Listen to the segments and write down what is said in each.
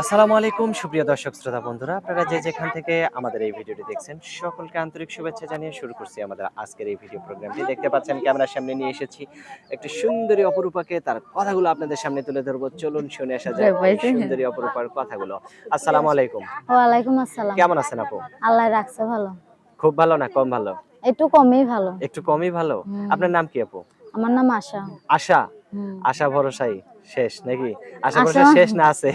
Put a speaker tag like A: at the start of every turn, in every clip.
A: আসসালামু আলাইকুম সুপ্রিয় দর্শক শ্রোতা বন্ধুরা, আপনারা যে যেখান থেকে আমাদের এই ভিডিওটি দেখছেন সকলকে আন্তরিক শুভেচ্ছা জানিয়ে শুরু করছি আমাদের আজকের এই ভিডিও প্রোগ্রামটি। দেখতে পাচ্ছেন ক্যামেরার সামনে নিয়ে এসেছি একটি সুন্দরী অপরূপাকে, তার কথাগুলো আপনাদের সামনে তুলে ধরবো। চলুন শুনে আসা যাক এই সুন্দরী অপরূপার কথাগুলো। আসসালামু আলাইকুম।
B: ওয়ালাইকুম আসসালাম।
A: কেমন আছেন আপু?
B: আল্লাহ রাখছে ভালো।
A: খুব ভালো না কম ভালো?
B: একটু কমই ভালো।
A: একটু কমই ভালো। আপনার নাম কি আপু?
B: আমার নাম আশা।
A: আশা?
B: হুম।
A: আশা ভরসাই শেষ নাকি? আশা
B: আশা
A: ভরসা শেষ না আছে?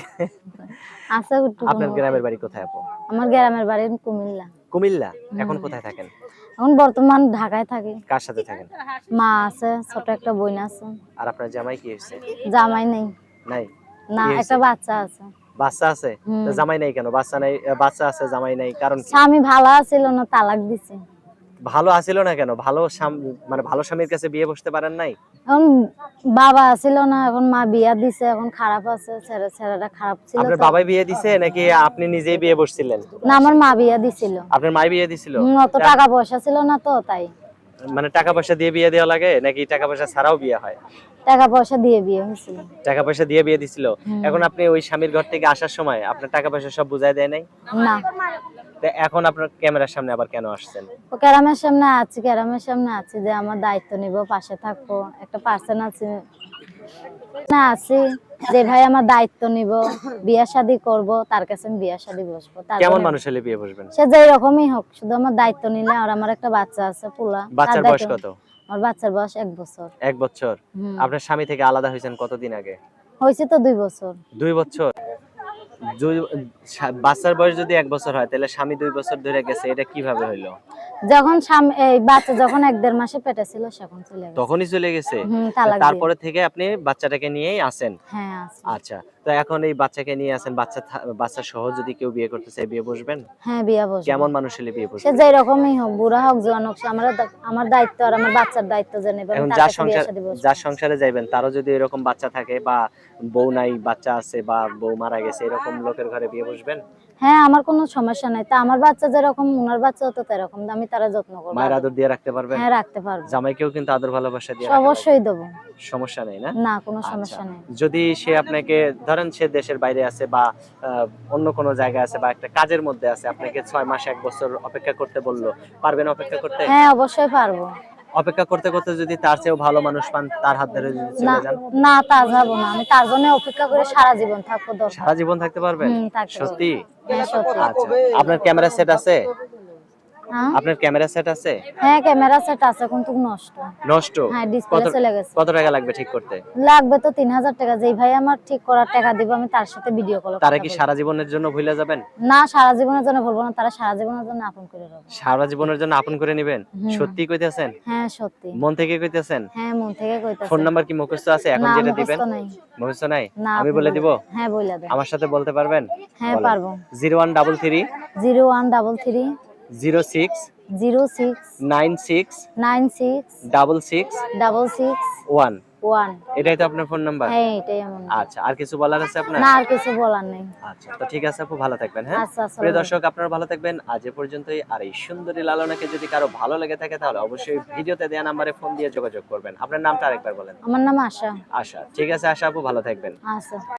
B: আশা একটু
A: আপনার গ্রামের বাড়ি কোথায় আপু?
B: আমার গ্রামের বাড়ি কুমিল্লা।
A: কুমিল্লা। এখন কোথায় থাকেন?
B: এখন বর্তমান ঢাকায় থাকি।
A: কার সাথে থাকেন?
B: মা আছে, ছোট একটা বোন আছে।
A: আর আপনার জামাই কি হয়েছে?
B: জামাই নেই।
A: নাই?
B: না,
A: কি
B: একটা
A: হয়েছে?
B: বাচ্চা আছে।
A: বাচ্চা আছে? তো জামাই নাই কেন? বাচ্চা নাই, বাচ্চা আছে জামাই নাই কারণ কি?
B: স্বামী ভালো ছিল না, তালাক দিছে।
A: ভালো আছিল না কেন? ভালো মানে ভালো স্বামীর কাছে বিয়ে বসতে পারেন নাই?
B: এখন বাবা ছিল না, এখন মা বিয়া দিছে, এখন খারাপ আছে, ছেলেটা খারাপ ছিল
A: আপনার
B: তো।
A: বাবাই বিয়ে দিছে নাকি আপনি নিজেই বিয়ে বসছিলেন?
B: না, আমার মা বিয়া দিছিল।
A: আপনার মাই বিয়ে দিছিল?
B: অত টাকা পয়সা ছিল না তো, তাই।
A: মানে টাকা পয়সা দিয়ে বিয়ে দেওয়া লাগে নাকি টাকা পয়সা ছাড়াও বিয়ে হয়?
B: টাকা পয়সা দিয়ে বিয়ে হয়েছিল।
A: টাকা পয়সা দিয়ে বিয়ে দিছিল। এখন আপনি ওই স্বামীর ঘর থেকে আসার সময় আপনার টাকা পয়সা সব বুঝাই দেয় নাই?
B: না,
A: তো এখন আপনার ক্যামেরার সামনে আবার কেন আসছেন?
B: ও ক্যারামের সামনে আছি যে আমার দায়িত্ব নিব, পাশে থাকবো, একটা পার্সন আছে না, আছি যে ভাই আমার দায়িত্ব নিব, বিয়া শাদী করব, তার কাছে আমি বিয়া শাদী বসবো।
A: কেমন মানুষ হলে বিয়ে বসবেন?
B: সে যে রকমই হোক, শুধু আমার দায়িত্ব নিলে। আর আমার একটা বাচ্চা আছে, পোলা।
A: বাচ্চার বয়স কত?
B: আমার বাচ্চার বয়স 1 বছর।
A: 1 বছর। আপনার স্বামী থেকে আলাদা হয়েছেন কতদিন আগে?
B: হয়েছে তো 2 বছর।
A: 2 বছর? বাচ্চার বয়স যদি 1 বছর হয় তাহলে স্বামী 2 বছর ধরে গেছে, এটা কিভাবে হইলো?
B: যখন এই বাচ্চা যখন 1-1.5 মাসে পেটে ছিল, তখন চলে গেছে।
A: তখনই চলে গেছে?
B: তালাক দিয়ে।
A: তারপরে থেকে আপনি বাচ্চাটাকে নিয়েই আছেন?
B: হ্যাঁ, আছে।
A: আচ্ছা, তো এখন এই বাচ্চাকে নিয়ে আছেন, বাচ্চা সহ যদি কেউ বিয়ে করতে চায় বিয়ে বসবেন?
B: হ্যাঁ, বিয়া বসবো।
A: কেমন মানুষ হলে বিয়ে
B: সে
A: বসবেন?
B: যে রকমই হোক, বুড়া হোক জোয়ান হোক, আমার দায়িত্ব আর আমার বাচ্চার দায়িত্ব যে নেব,
A: এখন
B: তার কাছে বিয়ে শাদী বসবো।
A: যার সংসারে যাইবেন তারও যদি এরকম বাচ্চা থাকে বা বউ নাই বাচ্চা আছে বা বউ মারা গেছে, এরকম লোকের ঘরে বিয়ে বসবেন?
B: হ্যাঁ, আমার কোনো সমস্যা নাই। তা আমার বাচ্চা যেরকম ওনার বাচ্চা তো তেরকম, আমি তারা যত্ন করবো।
A: মায়ের আদর দিয়ে রাখতে পারবেন?
B: হ্যাঁ, রাখতে পারবো।
A: জামাইকেও কিন্তু আদর ভালোবাসা দিয়ে রাখা
B: অবশ্যই
A: লাগবে।
B: দেবো।
A: সমস্যা নেই না?
B: না, কোনো
A: আচ্ছা,
B: সমস্যা নেই।
A: যদি সে আপনাকে ধরেন সে দেশের বাইরে আছে বা অন্য কোনো জায়গায় আছে বা একটা কাজের মধ্যে আছে, আপনাকে 6 মাস 1 বছর অপেক্ষা করতে বলল, পারবেন অপেক্ষা করতে?
B: হ্যাঁ, অবশ্যই পারবো।
A: অপেক্ষা করতে করতে যদি তার চেয়েও ভালো মানুষ পান, তার হাত ধরে যদি
B: না,
A: চলে যান?
B: না, তা যাবো না। আমি তার জন্য অপেক্ষা করে সারা জীবন থাকবো দরকার।
A: সারা জীবন থাকতে পারবেন?
B: থাকতে পারবো।
A: সত্যি?
B: হ্যাঁ, সত্যি।
A: আচ্ছা, আপনার ক্যামেরা সেট আছে?
B: হ্যাঁ?
A: আপনার ক্যামেরা সেট আছে?
B: হ্যাঁ, ক্যামেরা সেট আছে, কিন্তু নষ্ট।
A: নষ্ট?
B: হ্যাঁ, ডিসপ্লে চলে গেছে।
A: কত টাকা লাগবে ঠিক করতে?
B: লাগবে তো 3000 টাকা। যেই ভাই আমার ঠিক করার টাকা দিব, আমি তার সাথে ভিডিও কলে
A: তারা
B: কথা
A: কি
B: বলবো।
A: সারা জীবনের জন্য ভুলে যাবেন?
B: না, সারা জীবনের জন্য বলবো না, তারা সারা জীবনের জন্য আপন করে রাখবো।
A: সারা জীবনের জন্য আপন করে নিবেন? সত্যি কইতেছেন?
B: হ্যাঁ, সত্যি।
A: মন থেকে কইতেছেন?
B: হ্যাঁ, মন থেকে কইতাছি।
A: ফোন নাম্বার কি মুখস্থ আছে এখন
B: না,
A: যেটা দিবেন?
B: মুখস্থ নাই।
A: মুখস্থ নাই?
B: না,
A: আমি
B: আপনি
A: বলে দিব?
B: হ্যাঁ, বইলা দেন।
A: আমার সাথে বলতে পারবেন?
B: হ্যাঁ,
A: বলেন।
B: পারবো।
A: 0133
B: 0133
A: 06
B: 06
A: 96
B: 96
A: 66
B: 66
A: 1।
B: 1।
A: এটাই তো আপনার ফোন নাম্বার?
B: হ্যাঁ, এটাই আমার নাম।
A: আচ্ছা, আর কিছু বলার আছে আপনার?
B: না, আর কিছু বলার নেই।
A: আচ্ছা, তো ঠিক আছে আপু, ভালো থাকবেন। হ্যাঁ,
B: আচ্ছা,
A: প্রিয় দর্শক আপনারা ভালো থাকবেন। আজ এ পর্যন্তই। আর এই সুন্দরী লালনাকে যদি কারো ভালো লেগে থাকে তাহলে অবশ্যই ভিডিওতে দেওয়া নাম্বারে ফোন দিয়ে যোগাযোগ করবেন। আপনার নামটা আরেকবার বলেন।
B: আমার নাম আশা।
A: আশা। ঠিক আছে আশা আপু, ভালো থাকবেন।
B: আচ্ছা।